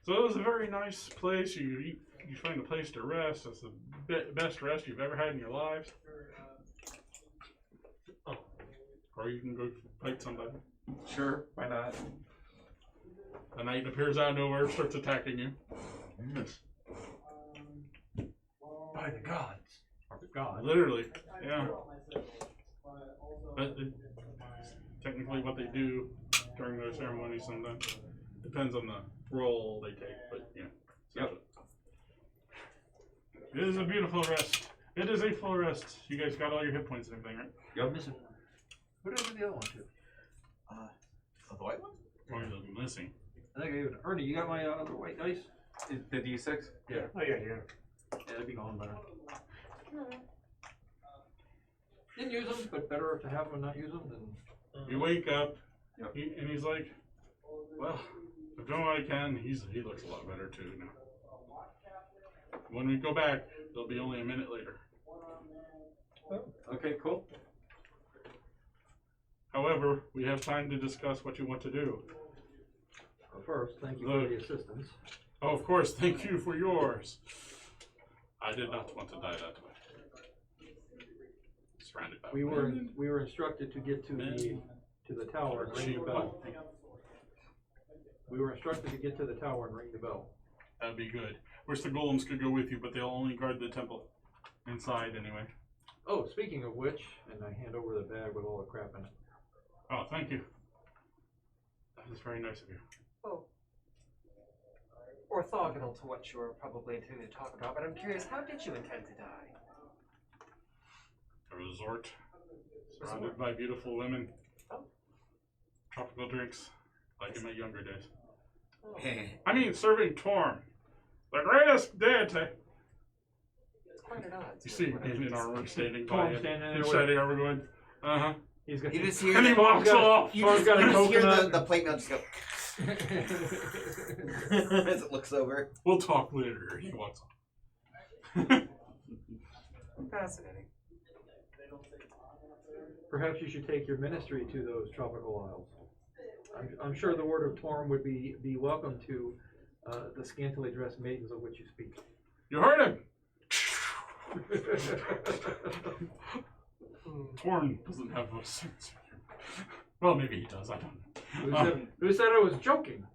So it was a very nice place. You find a place to rest. It's the best rest you've ever had in your lives. Oh. Or you can go fight somebody. Sure, why not? A knight appears out of nowhere, starts attacking you. Yes. By the gods. Or the god. Literally, yeah. But technically what they do during their ceremonies sometimes depends on the role they take, but yeah. Yep. It is a beautiful rest. It is a full rest. You guys got all your hit points and everything, right? Yep. Missing. What did I give the other one to? The white one? Or you're missing. I think I gave it to Ernie. You got my other white dice? The D6? Yeah. Oh, yeah. Yeah, they'd be gone by now. Didn't use them, but better to have them and not use them than... You wake up, Yep. and he's like, well, I've done what I can. He looks a lot better too now. When we go back, it'll be only a minute later. Okay, cool. However, we have time to discuss what you want to do. Well, first, thank you for the assistance. Oh, of course, thank you for yours. I did not want to die that way. Surrounded by women. We were instructed to get to the tower and ring the bell. We were instructed to get to the tower and ring the bell. That'd be good. Wish the golems could go with you, but they'll only guard the temple. Inside, anyway. Oh, speaking of which, and I hand over the bag with all the crap in it. Oh, thank you. That is very nice of you. Oh. Orthogonal to what you were probably intending to talk about, but I'm curious, how did you intend to die? A resort. Surrounded by beautiful women. Oh. Tropical drinks. Like in my younger days. Oh. I mean, serving Torm. The greatest deity. It's quite an odds. You see in armor standing by Torm him. standing there He's with- shining armor going, uh-huh. He's got You just hear And he walks off. You Torm's just, got a you just hear coconut. the plate mill just go as it looks over. We'll talk later. He walks off. Fascinating. Perhaps you should take your ministry to those tropical isles. I'm sure the word of Torm would be welcome to the scantily dressed maidens of which you speak. You heard him. Torn doesn't have a sense of humor. Well, maybe he does. I don't know. Who said I was joking?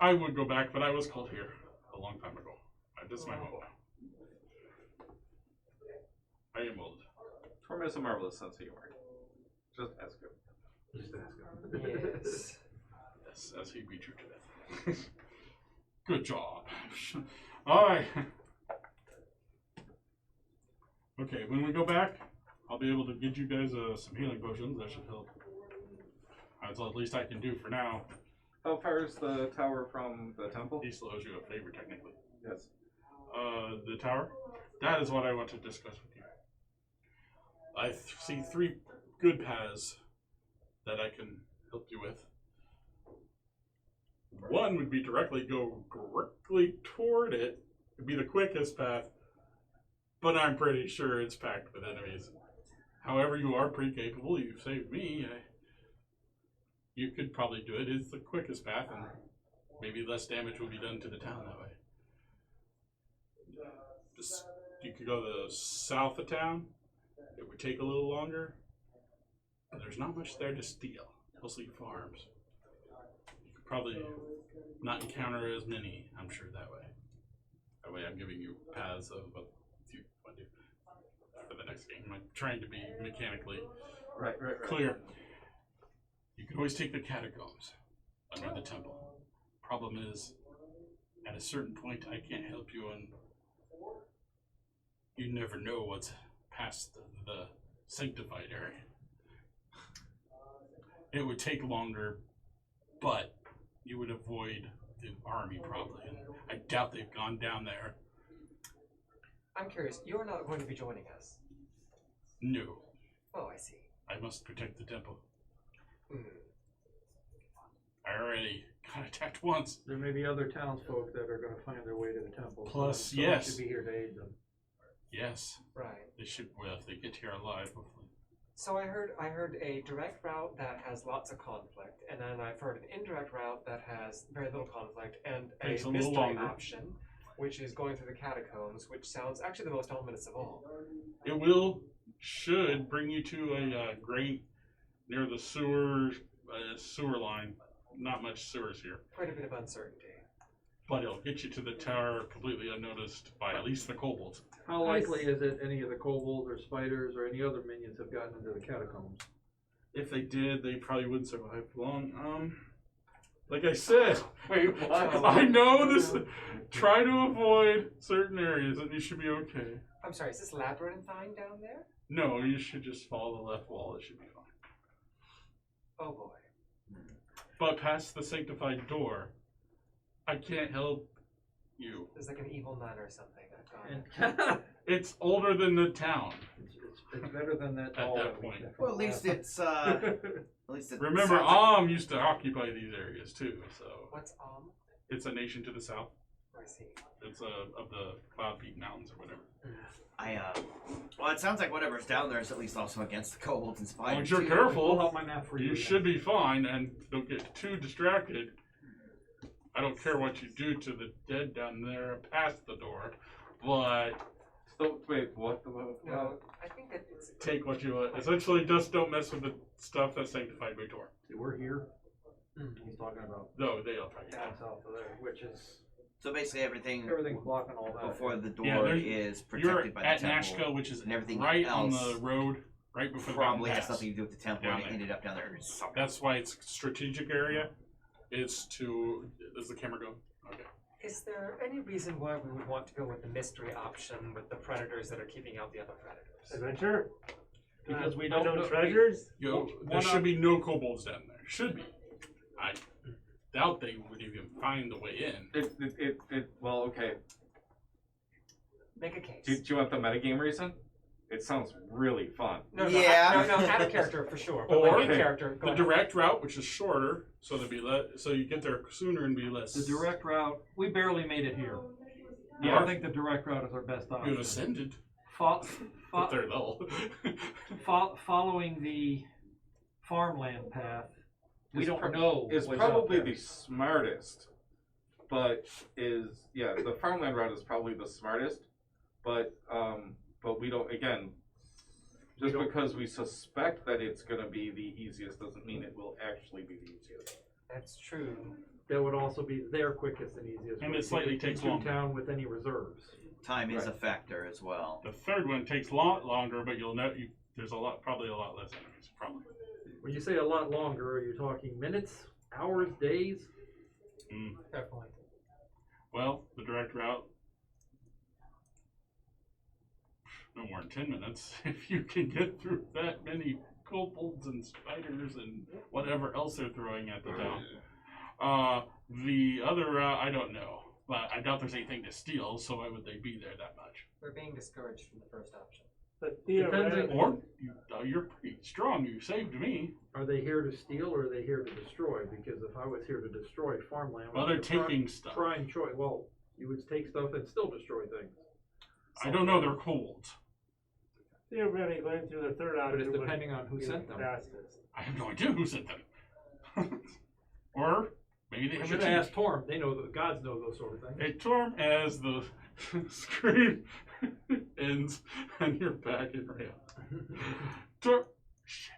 I would go back, but I was called here a long time ago. This is my home now. I am old. Torm has a marvelous sense of humor. Just ask him. Just ask him. Yes. Yes, as he beat you to death. Good job. Alright. Okay, when we go back, I'll be able to get you guys some healing potions. That should help. That's all at least I can do for now. How far is the tower from the temple? He still owes you a favor, technically. Yes. The tower? That is what I want to discuss with you. I see 3 good paths that I can help you with. One would be go directly toward it. It'd be the quickest path, but I'm pretty sure it's packed with enemies. However, you are pretty capable. You've saved me. You could probably do it. It's the quickest path, and maybe less damage will be done to the town that way. You could go to the south of town. It would take a little longer, but there's not much there to steal. Mostly farms. You could probably not encounter as many, I'm sure, that way. That way I'm giving you paths of what you want to do for the next game. I'm trying to be mechanically Right. clear. You can always take the catacombs under the temple. Problem is, at a certain point, I can't help you, and you never know what's past the sanctified area. It would take longer, but you would avoid the army probably, and I doubt they've gone down there. I'm curious, you're not going to be joining us. No, Oh, I see. I must protect the temple. Hmm. I already got attacked once. There may be other townsfolk that are going to find their way to the temple. Plus, someone yes. should be here to aid them. Yes, Right. they should. Well, if they get here alive, hopefully. So I heard a direct route that has lots of conflict, and then I've heard an indirect route that has very little conflict, and Takes a a little mystery longer. option, which is going through the catacombs, which sounds actually the most ominous of all. It should bring you to a grate near the sewer line. Not much sewers here, Quite a bit of uncertainty. but it'll get you to the tower completely unnoticed by at least the kobolds. How likely is it any of the kobolds or spiders or any other minions have gotten into the catacombs? If they did, they probably wouldn't survive long. Like I said, Wait, what? I know this. Try to avoid certain areas, and you should be okay. I'm sorry, is this labyrinthine down there? No, you should just follow the left wall. It should be fine. Oh boy. But past the sanctified door, I can't help you. There's like an evil nun or something. And It's older than the town. it's better than that. At all that we point. get from Well, at least last it's at least it Remember, sounds like- used to occupy these areas too. So What's it's a nation to the south. I see. It's of the Cloud Peak Mountains or whatever. well, it sounds like whatever's down there is at least also against the kobolds and As spiders. long as you're too. Pull careful, out my map for you. you should be fine, and don't get too distracted. I don't care what you do to the dead down there past the door, but So, wait, what? No, I think that it's take what you want. Essentially, just don't mess with the stuff that's sanctified by Tor. See, we're here. He's talking about No, they'll try. down south of there, which is So basically, everything everything's blocking all that. before the door Yeah, is You're protected by the at temple. Nashka, which is and everything right on else the road, right before the Probably mountain has pass. nothing to do with the temple, Down and it there. ended up down there. That's why it's strategic area. Is the camera go? Okay. Is there any reason why we would want to go with the mystery option with the predators that are keeping out the other predators? Adventure? Because we Unknown don't know- treasures? There should be no kobolds down there. Should be. I doubt they would even find the way in. Well, okay. Make a case. Do you want the metagame reason? It sounds really fun. No, Yeah. no, out of character for sure. But Or like in character, go The ahead. direct route, which is shorter, so there'd be so you get there sooner and be less. The direct route, we barely made it here. Yeah. I think the direct route is our best option. You ascended, Fo- but fo- they're low. following the farmland path, we Is don't pro- know. Is what's probably out there. the smartest, but the farmland route is probably the smartest, but we don't, again, just because we suspect that it's going to be the easiest doesn't mean it will actually be the easiest. That's true. That would also be their quickest and easiest. And way it to slightly get takes into longer. town with any reserves. Time is Right. a factor as well. The third one takes a lot longer, but you'll know there's probably a lot less enemies. Probably. When you say a lot longer, are you talking minutes, hours, days? Fair point. Well, the direct route, no more than 10 minutes. If you can get through that many kobolds and spiders and whatever else they're throwing at the town. The other route, I don't know. But I doubt there's anything to steal, so why would they be there that much? We're being discouraged from the first option. But Depends theoretically, Or, you're pretty strong. You saved me. Are they here to steal or are they here to destroy? Because if I was here to destroy farmland, Well, they're would be a taking stuff. prime choice. Well, you would take stuff and still destroy things. I don't know. They're kobolds. theoretically, going through the third But option it's would depending on who be sent them. fastest. I have no idea who sent them. Or maybe they We have should a ask Torm. They know, the gods know those sort of things. Hey, Torm, as the screen ends and you're back in rail. Torm, shit.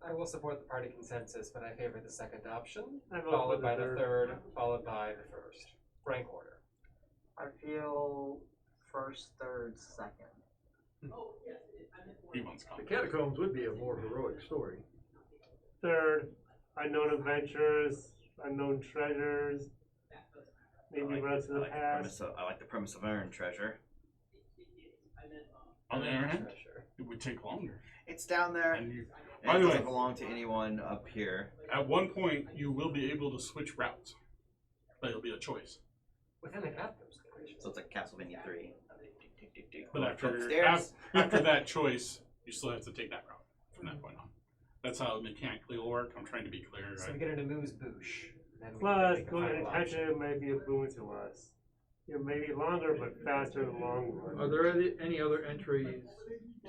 I will support the party consensus, but I favor the second option, I vote followed for by the the third, followed by the first. Rank order. I feel first, third, second. He wants The combat. catacombs would be a more heroic story. Third, unknown adventures, unknown treasures, maybe routes to the past. I like the premise of Iron Treasure. On the other hand, Treasure. it would take longer. It's down there, And and you, it by the doesn't way, belong to anyone up here. at one point, you will be able to switch routes. But it'll be a choice. Within the catacombs. So it's like Castlevania 3. But after, upstairs. after that choice, you still have to take that route from that point on. That's how it mechanically will work. I'm trying to be clear. So Right? we get an amuse bouche. Then we Plus, make a going final to option. treasure might be a boon to us. maybe longer, but faster in the long run. Are there any other entries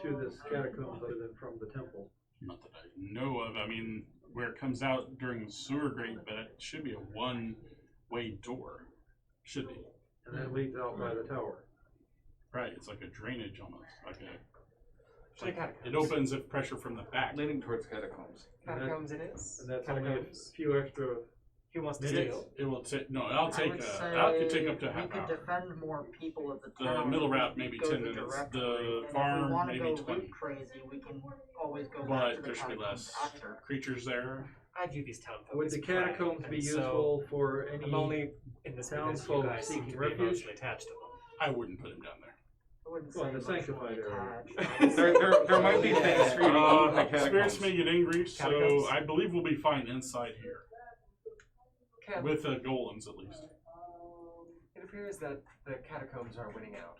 to this catacombs other than from the temple? Not that I know of. I mean, where it comes out during the sewer grate, but it should be a one-way door. Should be. And that leads out by the tower. Right, it's like a drainage almost. Like a, To the catacombs. it opens if pressure from the back. Leaning towards catacombs. Catacombs it is. And that's only a Catacombs. few extra. He wants to Minutes. steal. It will take, no, I would say that could take up to a half we could hour. defend more people of the The town. middle if we route, maybe go 10 the minutes. direct The route. And if farm, we wanna maybe go 20. loot crazy, we can always go back But to the there should be catacombs less after. creatures there. I view these town folk Would as the prey, catacombs be and so useful for any? I'm only in this because you townsfolk guys seem seeking to refuge? be emotionally attached to them. I wouldn't put him down there. I wouldn't Well, say in the sanctified emotionally area. attached. There might be things for you to eat in the Spirits catacombs. may get angry, so Catacombs. I believe we'll be fine inside here. Ken, With golems, at least. it appears that the catacombs are winning out.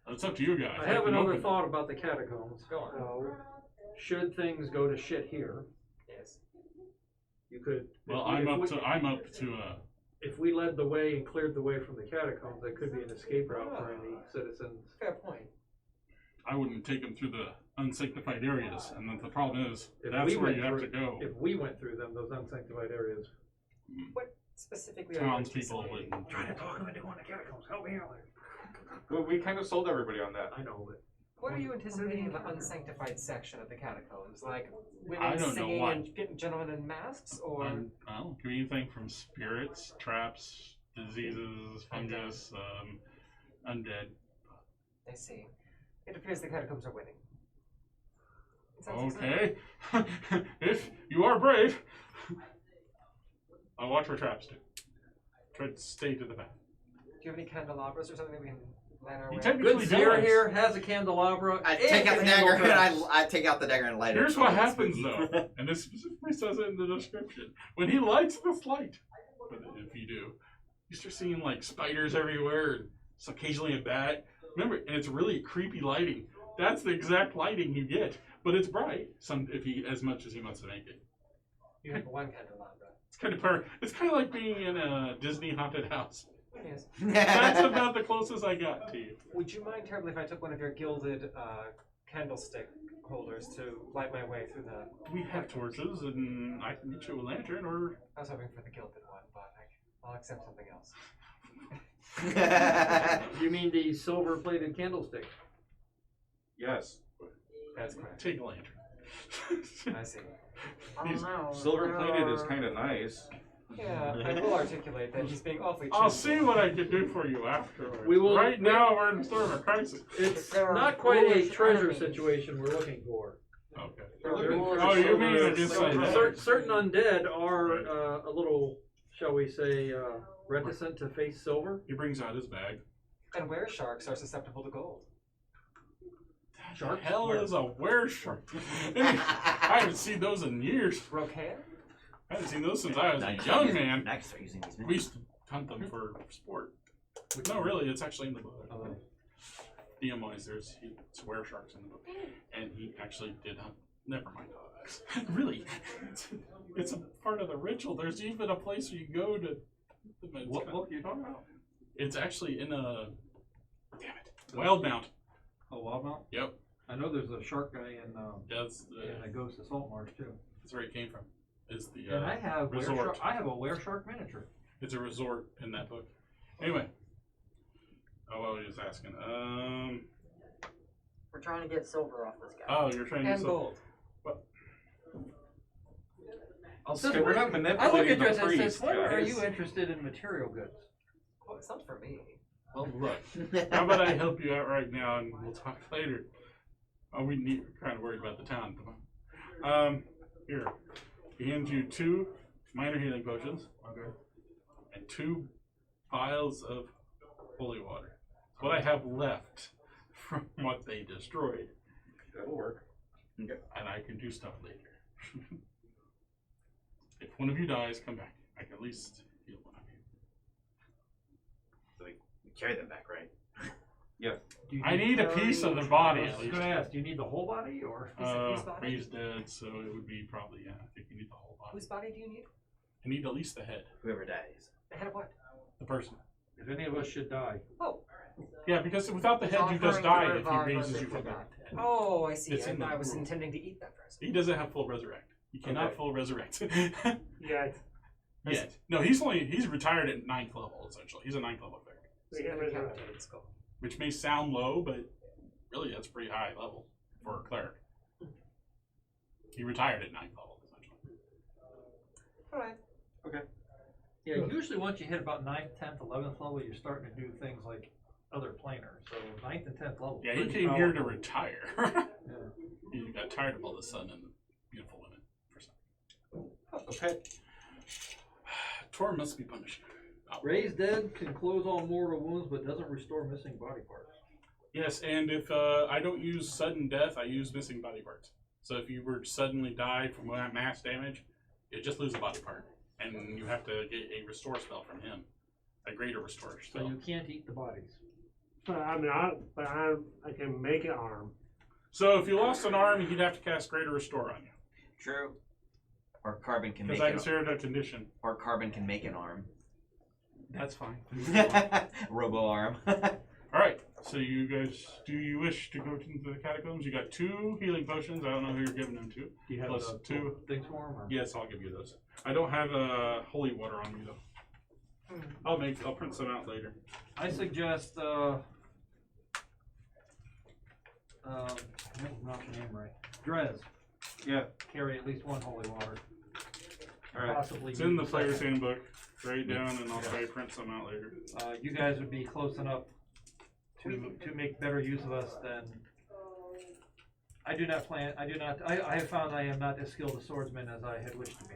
It's up to you guys. I have can another open- thought about the catacombs. Go on. So, Should things go to shit here, Yes. you could. Well, if we- I'm up to If we led the way and cleared the way from the catacombs, that could be an escape route for any citizens. Fair point. I wouldn't take them through the unsanctified areas, and then the problem is If that's we where went you have through- to go. If we went through them, those unsanctified areas. What specifically are you Townspeople anticipating? wouldn't. Trying to talk them into one of the catacombs. Help me out. We kind of sold everybody on that. I know, but What are you anticipating in the unsanctified section of the catacombs? Like I women don't know singing what. and gentlemen in masks, or Well, could be anything from spirits, traps, diseases, fungus, undead. I see. It appears the catacombs are winning. It sounds Okay. If you are brave, I'll watch for traps too. Try to stay to the back. Do you have any candelabras or something that we can land our You way? technically good Zira does. here has a candelabra. I and take out can the handle dagger and traps. I take out the dagger and light it. Here's what happens though, and this specifically says it in the description. When he lights this light, if you do, you start seeing like spiders everywhere, and so occasionally a bat. Remember, and it's really creepy lighting. That's the exact lighting you get, but it's bright. As much as he wants to make it. You have one candelabra. It's kind of like being in a Disney haunted house. Yes. That's about the closest I got to you. Would you mind terribly if I took one of your gilded candlestick holders to light my way through the... We have torches, and I can get you a lantern, or I was hoping for the gilded one, but I'll accept something else. You mean the silver-plated candlestick? Yes. That's correct. take a lantern. I see. I don't know. Silver plated is kind of nice. Yeah, I will articulate that he's being awfully I'll cheeky. see what I can do for you afterwards. We will- Right now, we're in the storm of crisis. It's There are not quite a foolish treasure enemies. situation we're looking for. Okay. They're looking looking for Oh, you silver- mean against silver- like certain undead are a little, shall we say, reticent to face silver. He brings out his bag. And were sharks are susceptible to gold. Shark? Hell is a were shark. I haven't seen those in years. Rocaille? I haven't seen those since I was Now a you young start man. using- now you start using these We used to hunt them for sport. No, really, it's actually in the book. DMY's there's it's were sharks in the book, and he actually did hunt. Never mind. Really, it's a part of the ritual. There's even a place where you go to. What book are you talking about? It's actually in a. Damn it, Wildmount. A wildmount? Yep, I know there's a shark guy in that's Ghost of Saltmarsh too. that's where it came from. Is the And I have resort. I have a were-shark miniature. It's a resort in that book. Anyway. Oh, what was I just asking? We're trying to get silver off this guy. Oh, you're trying to. And gold. Okay, we're not I look manipulating at the this and priest, says, when are guys. you interested in material goods? Well, it's not for me. Well, look. How about I help you out right now, and we'll talk later. Oh, we're kind of worried about the town. Here. He hands you 2 minor healing potions. Okay. And 2 vials of holy water. It's what I have left from what they destroyed. That'll work. And I can do stuff later. If one of you dies, come back. I can at least heal one of you. So we carry them back, right? Do you I need a piece of the body I at was least. gonna ask, do you need the whole body or? Whose body? He's dead, so it would be probably, yeah, I think you need the whole body. Whose body do you need? I need at least the head. Whoever dies. The head of what? The person. If any of us should die, Yeah, because without the He's head, you just offering die to if he revive raises us you if from we the die. head. Oh, I see. It's in I the was rule. intending to eat that person. He doesn't have full resurrect. He cannot Okay. full resurrect. Yet. Yet. No, he's retired at 9th level, essentially. He's a 9th level cleric. We can resurrect. Decapitated skull. Which may sound low, but really that's pretty high level for a cleric. He retired at 9th level, essentially. Alright. yeah, usually once you hit about 9th, 10th, 11th level, you're starting to do things like other planers. So 9th and 10th level. Yeah, he pretty came here to powerful. retire. Yeah. He got tired of all the sun and the beautiful women. For some. Okay. Tor must be punished. Raise dead can close all mortal wounds, but doesn't restore missing body parts. Yes, and if I don't use sudden death, I use missing body parts. So if you were to suddenly die from mass damage, you just lose a body part. And you have to get a restore spell from him. A greater restore So spell. you can't eat the bodies. But I mean, I can make an arm. So if you lost an arm, you'd have to cast greater restore on you. True. Or Carbon can Because make I an consider it a condition. or Carbon can make an arm. That's fine. Robo arm. Alright, so you guys, do you wish to go into the catacombs? You got 2 healing potions. I don't know who you're giving them to. Do you have Plus the 2. things for them? Or? Yes, I'll give you those. I don't have holy water on me though. I'll print some out later. I suggest, I don't pronounce your name right. Drez, Yeah. carry at least 1 holy water. All right. Possibly. It's in the use player's second. handbook. Write it down and I'll try to print some out later. You guys would be close enough to make better use of us than. I have found I am not as skilled a swordsman as I had wished to be.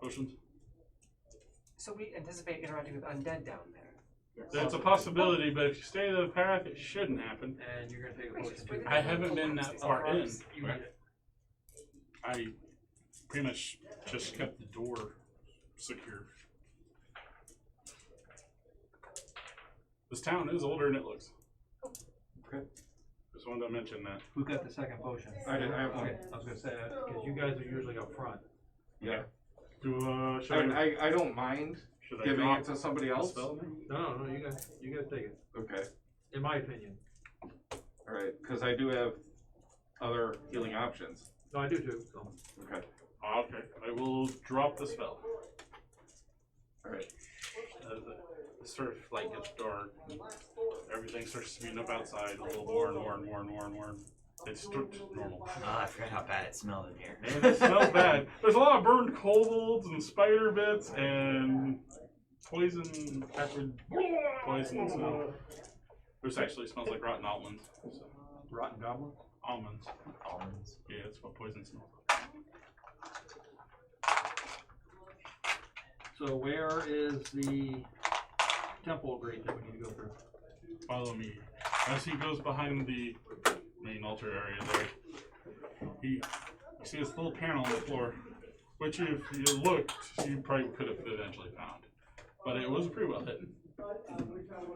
Potions? So we anticipate interacting with undead down there. That's a possibility, but if you stay the path, it shouldn't happen. And you're gonna take a Wait, potion just too. wait. I haven't been that far in. You need it. I pretty much just kept the door secure. This town is older than it looks. Okay. Just wanted to mention that. Who got the second potion? I did. I have one. Okay, I was gonna say that, because you guys are usually up front. Yeah. Should I don't mind should I giving drop it to somebody the else. spell now? No, you guys take it, Okay. in my opinion. All right. Because I do have other healing options. No, I do too, so. Okay. Okay, I will drop the spell. All right. The sort of light gets dark. Everything starts speeding up outside a little more and more and more and more and more. It's normal. Oh, I forgot how bad it smelled in here. And it smells bad. There's a lot of burned kobolds and spider bits and poison, acrid poison smell. This actually smells like rotten almonds. So, Rotten goblin? almonds. Almonds. Yeah, that's what poison smells like. So where is the temple grate that we need to go through? Follow me. As he goes behind the main altar area there, you see this little panel on the floor, which if you looked, you probably could have eventually found. But it was pretty well hidden.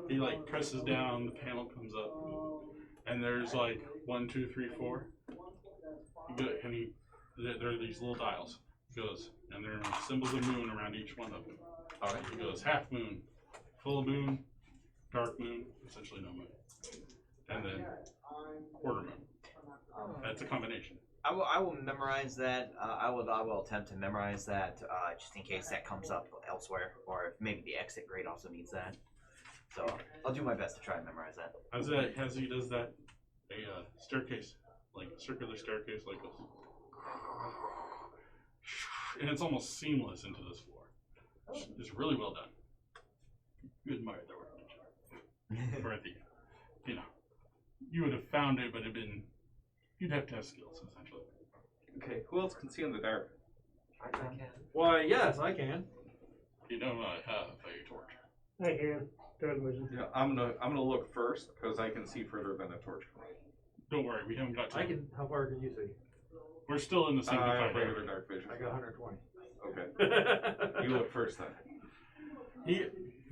He like presses down, the panel comes up, and there's like 1, 2, 3, 4. There are these little dials. He goes, and there are symbols of moon around each one of them. Alright, he goes half moon, full moon, dark moon, essentially no moon, and then quarter moon. That's a combination. I will memorize that. I will attempt to memorize that just in case that comes up elsewhere, or if maybe the exit grade also needs that. So I'll do my best to try and memorize that. As he does that, a staircase, like a circular staircase, like this, and it's almost seamless into this floor. It's really well done. You admire their workmanship. For the, you would have found it, but you'd have to have skills essentially. Okay. Who else can see in the dark? I can. Why, yes, I can. You don't have a torch. I can. Third vision. Yeah. I'm gonna look first because I can see further than a torch. Don't worry, we haven't got to. How far can you see? We're still in the I have 75 regular area. dark vision. I got 120. Okay. You look first then.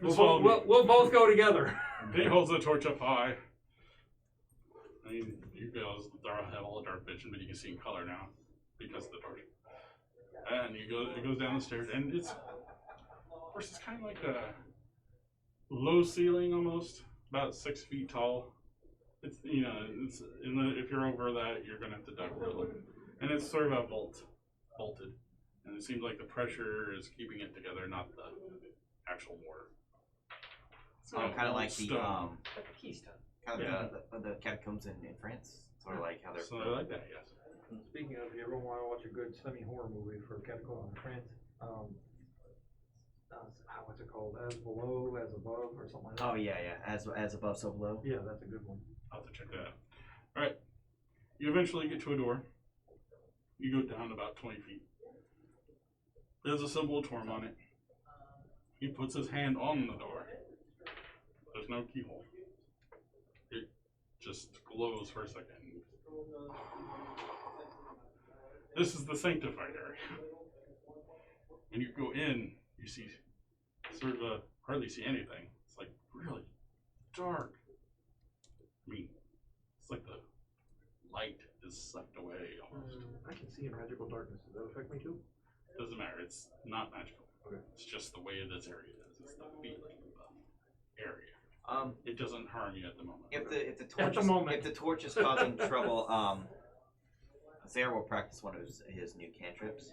We'll both go together. He holds the torch up high. I mean, you guys have all dark vision, but you can see in color now because of the torch. And it goes down the stairs, and it's, of course, it's kind of like a low ceiling almost, about 6 feet tall. It's, you know, it's if you're over that, you're gonna have to duck a little. And it's sort of a bolted, and it seems like the pressure is keeping it together, not the actual mortar. Kind of like the stone. Like a keystone. kind of Yeah. the catacombs in France, sort of like how they're. So I like that, yes. Speaking of, if you ever want to watch a good semi-horror movie for Catacombs in France, what's it called? As Below, As Above, or something like that? Oh yeah, as above, so below. Yeah, that's a good one. I'll have to check that out. Alright. You eventually get to a door. You go down about 20 feet. There's a symbol of Torm on it. He puts his hand on the door. There's no keyhole. It just glows for a second. This is the sanctified area. When you go in, you see sort of hardly see anything. It's like really dark. I mean, it's like the light is sucked away almost. I can see in magical darkness. Does that affect me too? Doesn't matter. It's not magical. Okay. It's just the way this area is. It's the feeling of the area. It doesn't harm you at the moment. If the At torch the moment. if the torch is causing trouble, Sarah will practice one of his new cantrips,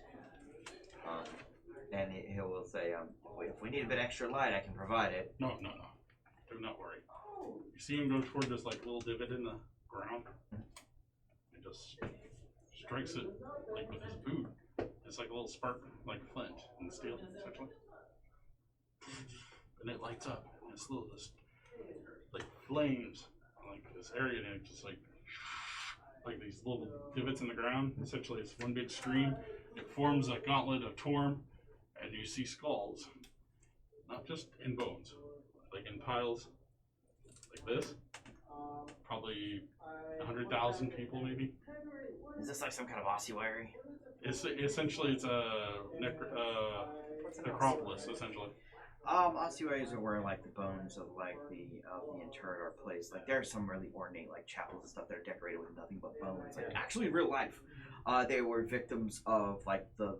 and he will say, if we need a bit extra light, I can provide it. No. Do not worry. You see him go toward this like little divot in the ground. He just strikes it like with his boot. It's like a little spark, like flint and steel, essentially. And it lights up. And it's little this like flames, like this area, and it's just like these little divots in the ground. Essentially, it's one big stream. It forms a gauntlet of Torm, and you see skulls, not just in bones, like in piles, like this. Probably 100,000 people, maybe. Is this like some kind of ossuary? It's essentially it's a necropolis, essentially. Ossuaries are where like the bones of like the interred are placed. Like there are some really ornate like chapels and stuff that are decorated with nothing but bones. Like actually in real life, they were victims of like the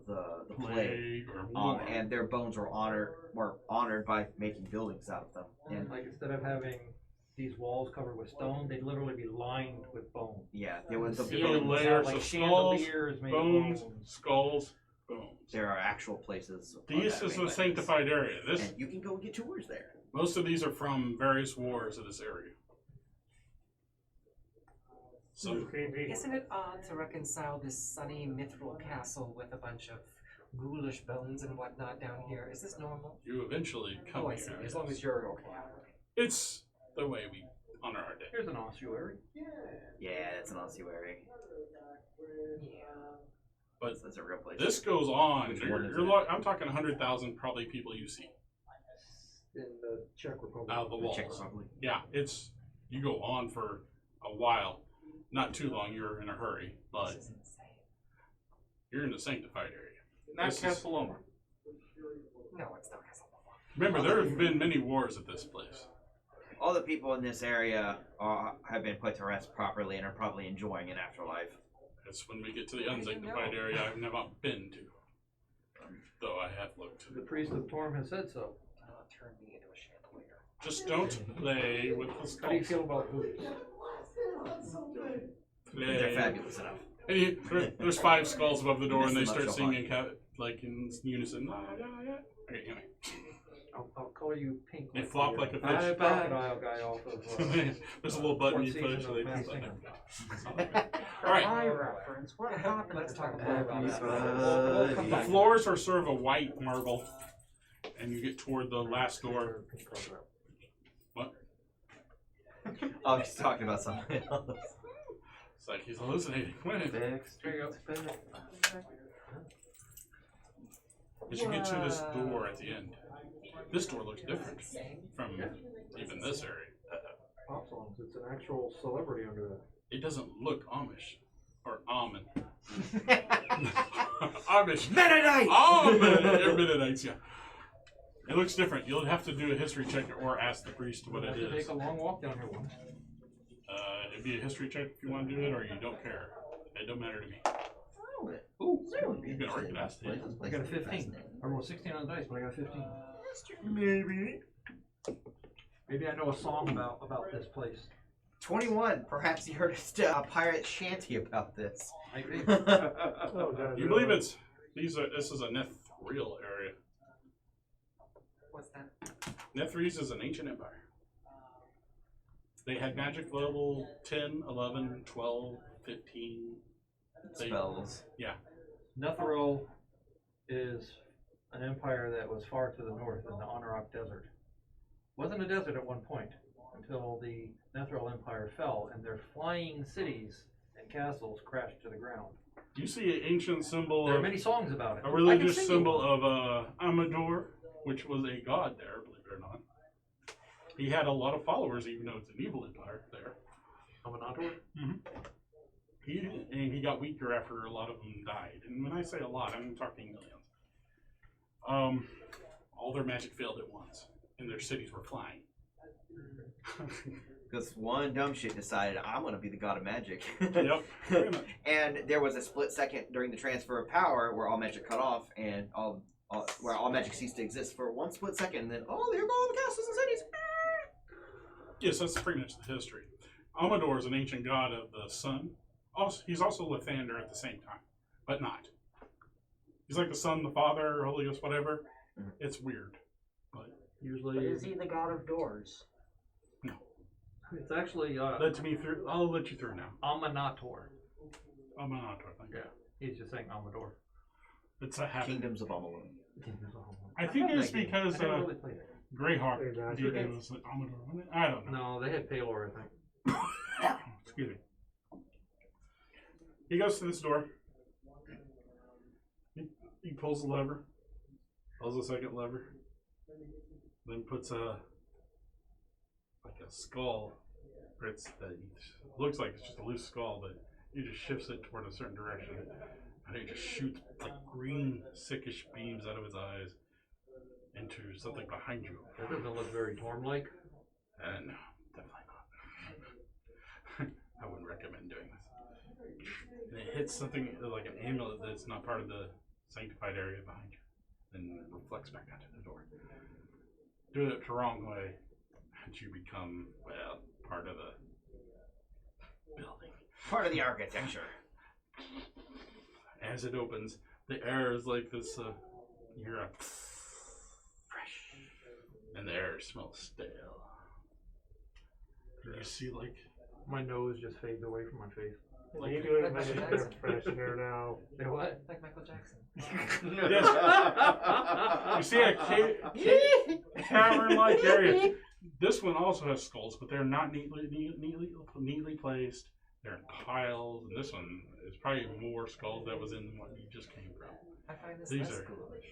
plague, or war. and their bones were honored by making buildings out of them. And Like instead of having these walls covered with stone, they'd literally be lined with bone. yeah, there was the See bones. layers like of skulls, chandeliers made bones, of bones. skulls, bones. There are actual places. This is a sanctified area. This And you can go get tours there. most of these are from various wars of this area. So Isn't it odd to reconcile this sunny mithril castle with a bunch of ghoulish bones and whatnot down here? Is this normal? you eventually come Oh, I here. see. As long as you're okay. It's the way we honor our dead. Here's an ossuary. Yeah, it's an ossuary. Yeah. But That's a real place. this goes on. Which one is it? I'm talking 100,000 probably people you see In the Czech Republic. out of the The walls. Czech Republic. Yeah, you go on for a while. Not too long, you're in a hurry, but This is insane. you're in the sanctified area. Not This is- Castelloma. No, it's not Castle. Remember, there have been many wars at this place. All the people in this area have been put to rest properly and are probably enjoying an afterlife. It's when we get to the How do you unsanctified know? area I've never been to. Though I have looked. The priest of Torm has said so. Do not turn me into a chandelier. Just don't play with the How do you skulls. feel about boots? They're Play. fabulous enough. And there's 5 skulls above the door, and they Miss them start up so singing like in unison. Okay, anyway. I'll color you pink. They like flop the, like a uh, fish. crocodile guy off of. There's a little button you fourth push. season So of they Masked flip. Singer. All right. My reference. What happened? Let's to talk that? about Happy that. birthday. We'll come The back. floors are sort of a white marble, and you get toward the last door. Pink crocodile. Oh, he's talking about something else. It's like he's hallucinating. Wait. As you get to this door at the end, this door looks different from even this area. Pop songs. It's an actual celebrity under that. It doesn't look Amish or almond. Amish. Mennonite! Almond. They're Mennonites, yeah. It looks different. You'll have to do a history check or ask the priest what We'll it have to is. take a long walk down here once. It'd be a history check if you want to do it, or you don't care. It don't matter to me. Ooh, There would be you can a argue place. that. This I place got a is 15. I rolled 16 on the dice, but I got a 15. Maybe. Maybe I know a song about this place. 21. Perhaps you heard a pirate shanty about this. Maybe. Oh, God, You believe this is a Nethril area. What's that? Nethril is an ancient empire. They had magic level 10, 11, 12, 15. Spells. Yeah. Netheril is an empire that was far to the north in the Anarok Desert. Wasn't a desert at one point until the Netheril Empire fell and their flying cities and castles crashed to the ground. You see an ancient symbol There are of many songs about it. a I can religious sing you symbol one. of Amador, which was a god there, believe it or not. He had a lot of followers, even though it's an evil empire there. Amador? He got weaker after a lot of them died. And when I say a lot, I'm talking millions. All their magic failed at once, and their cities were flying. Because one dumb shit decided, I'm going to be the god of magic. Yep, pretty much. And there was a split second during the transfer of power where all magic cut off and where all magic ceased to exist for one split second. And then, oh, there go all the castles and cities. Yes, that's pretty much the history. Amador is an ancient god of the sun. Also, he's also Lathander at the same time, but not. He's like the Son, the Father, Holy Ghost, whatever. It's weird, but Usually, But is he the god of doors? it's actually let me through. I'll let you through now. Amanator. Amador, thank you. Yeah, he's just saying Amador. It's a habit. Kingdoms of Amalur. I think it's I because never really played it. Greyhawk Exactly. did it was Amador, wasn't it? I don't know. No, they had Palor, I think. Excuse me. He goes to this door. He pulls the lever. Pulls the second lever. Then puts a skull. Or looks like it's just a loose skull, but he just shifts it toward a certain direction. And he just shoots like green, sickish beams out of his eyes into something behind you. That doesn't look very Torm-like. No, definitely not. I wouldn't recommend doing this. And it hits something like an amulet that's not part of the sanctified area behind you, and reflects back onto the door. Do it the wrong way, and you become, well, part of the building. Part of the architecture. As it opens, the air is like this, you hear a fresh, and the air smells stale. You see, like, My nose just fades away from my face. What are you doing with an air freshener now? Say what? Like Michael Jackson. you see a cavern-like area. This one also has skulls, but they're not neatly placed. They're in piles, and this one is probably more skulls that was in what you just came from. I find this These less are- ghoulish.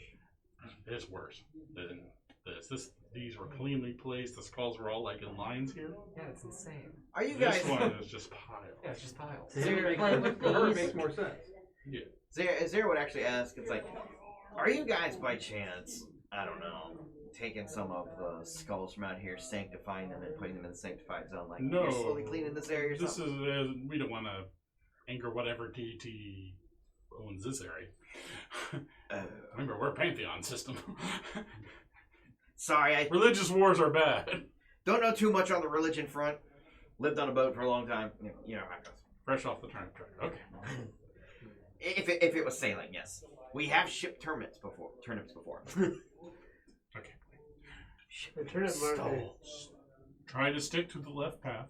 It's worse than this. These were cleanly placed. The skulls were all like in lines here. Yeah, it's insane. Are you guys... This one is just piles. Yeah, it's just piles. To him, it Play makes, with for her, it these. makes more sense. Zara would actually ask, it's like, are you guys by chance, I don't know, taking some of the skulls from out here, sanctifying them and putting them in the sanctified zone? Like, No. you're slowly cleaning this area yourself? This is we don't want to anger whatever deity owns this area. Remember, we're a pantheon system. Sorry, I Religious wars are bad. don't know too much on the religion front. Lived on a boat for a long time. You know how it goes. Fresh off the turnip truck. Okay. If it was sailing, yes. We have shipped turnips before. Okay. The turnip market. Try to stick to the left path.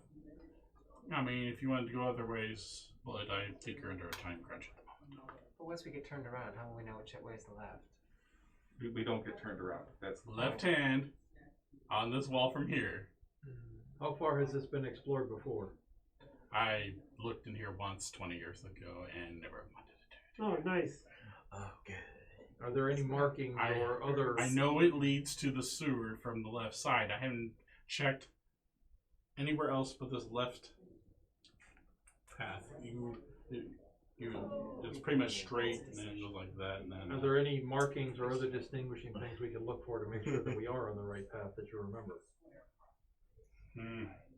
I mean, if you wanted to go other ways, but I think you're under a time crunch at the moment. But once we get turned around, how will we know which way is the left? We don't get turned around. That's the Left hand on this wall from here. How far has this been explored before? I looked in here once 20 years ago and never wanted to do Oh, nice. Oh, good. Are there any markings or other? I know it leads to the sewer from the left side. I haven't checked anywhere else but this left path. It's pretty much straight, and then it goes like that, and then. Are there any markings or other distinguishing things we can look for to make sure that we are on the right path that you remember?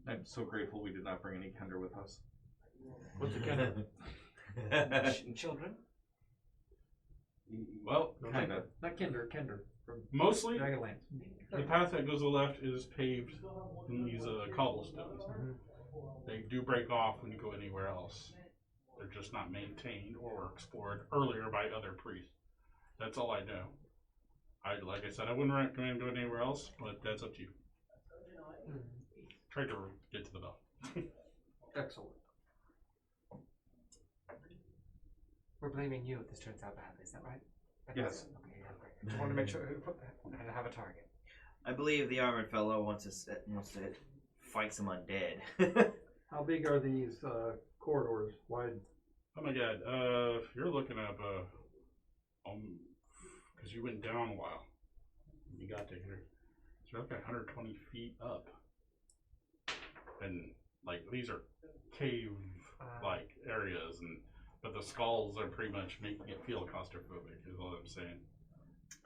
I'm so grateful we did not bring any Kender with us. What's a Kender? Children? Well, Kind of. Not Kinder from mostly Dragonlance. the path that goes to the left is paved in these cobblestones. They do break off when you go anywhere else. They're just not maintained or explored earlier by other priests. That's all I know. Like I said, I wouldn't recommend going anywhere else, but that's up to you. Try to get to the bell. Excellent. We're blaming you if this turns out badly. Is that right? Yes. Okay, yeah, great. Just want to make sure and have a target. I believe the armored fellow wants to fight some undead. How big are these corridors? Wide? Oh my god, you're looking up, because you went down a while. You got to here. So you're looking at 120 feet up. And, like, these are cave-like areas, but the skulls are pretty much making it feel claustrophobic, is all I'm saying.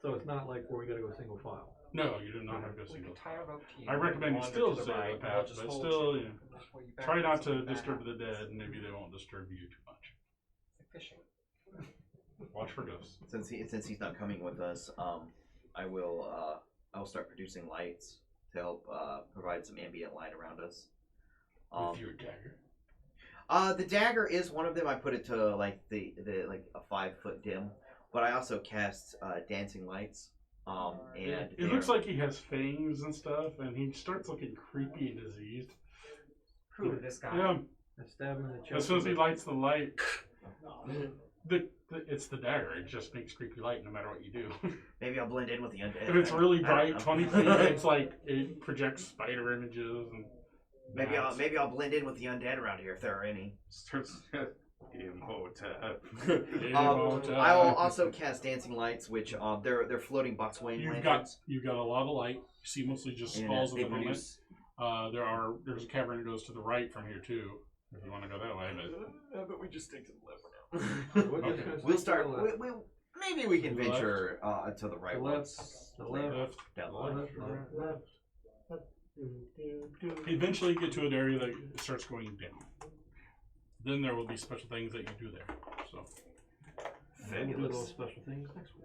So it's not like where we gotta go single file. No, you do not have to go We single. could tie a rope to you. I recommend you wander still to stay on the right, path, we'll just but hold still, you. you know, Pull you try not backwards to and back. disturb the dead, and maybe they won't disturb you too much. It's like fishing. Watch for ghosts. Since he's not coming with us, I will start producing lights to help provide some ambient light around us. With your dagger. The dagger is one of them. I put it to like the like a 5-foot dim, but I also cast dancing lights. And It looks like he has fangs and stuff, and he starts looking creepy and diseased. Who, this guy? Yeah, I stab him in the chest. as soon as he lights the light, it's the dagger. It just makes creepy light no matter what you do. maybe I'll blend in with the undead. If it's really I don't bright, know. 20 feet, it's like it projects spider images and maybe bats. I'll blend in with the undead around here if there are any. Starts Imhotep. I will also cast dancing lights, which they're floating boxwing You've lanterns. got a lot of light. You see mostly just And, skulls they at the moment. produce. There's a cavern that goes to the right from here too. If you want to go that way, But we just stick to the left for now. We're just Okay. gonna We'll stick start. to the left. Maybe we can To the left. venture to the right The once left, the later left, down the the line. left, the left. eventually get to an area that starts going down. Then there will be special things that you do there. So We'll do those special things next week.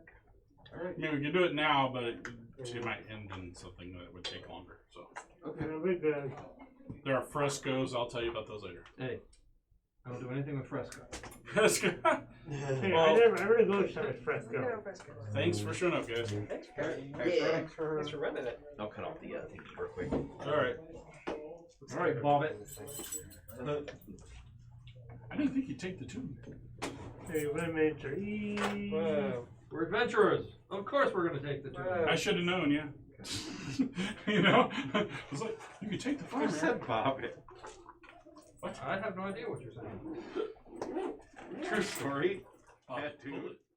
I mean, we can do it now, but it might end in something that would take longer. So Yeah, we're good. there are frescoes. I'll tell you about those later. Hey, I don't do anything with fresco. Fresco. Hey, Well- I never go to fresco. Thanks for showing up, guys. Thanks, Gary. Yeah. Thanks for running it. I'll cut off the thing real quick. All right. All right, Bobbit. I didn't think you'd take the tube. Hey, women to eat. Whoa. We're adventurers. Of course, we're gonna take the two. Whoa. I should have known, yeah. You know, I was like, you could take the Who farm. said Bobbit? What? I have no idea what you're saying. True story. Oh, That too. bullet.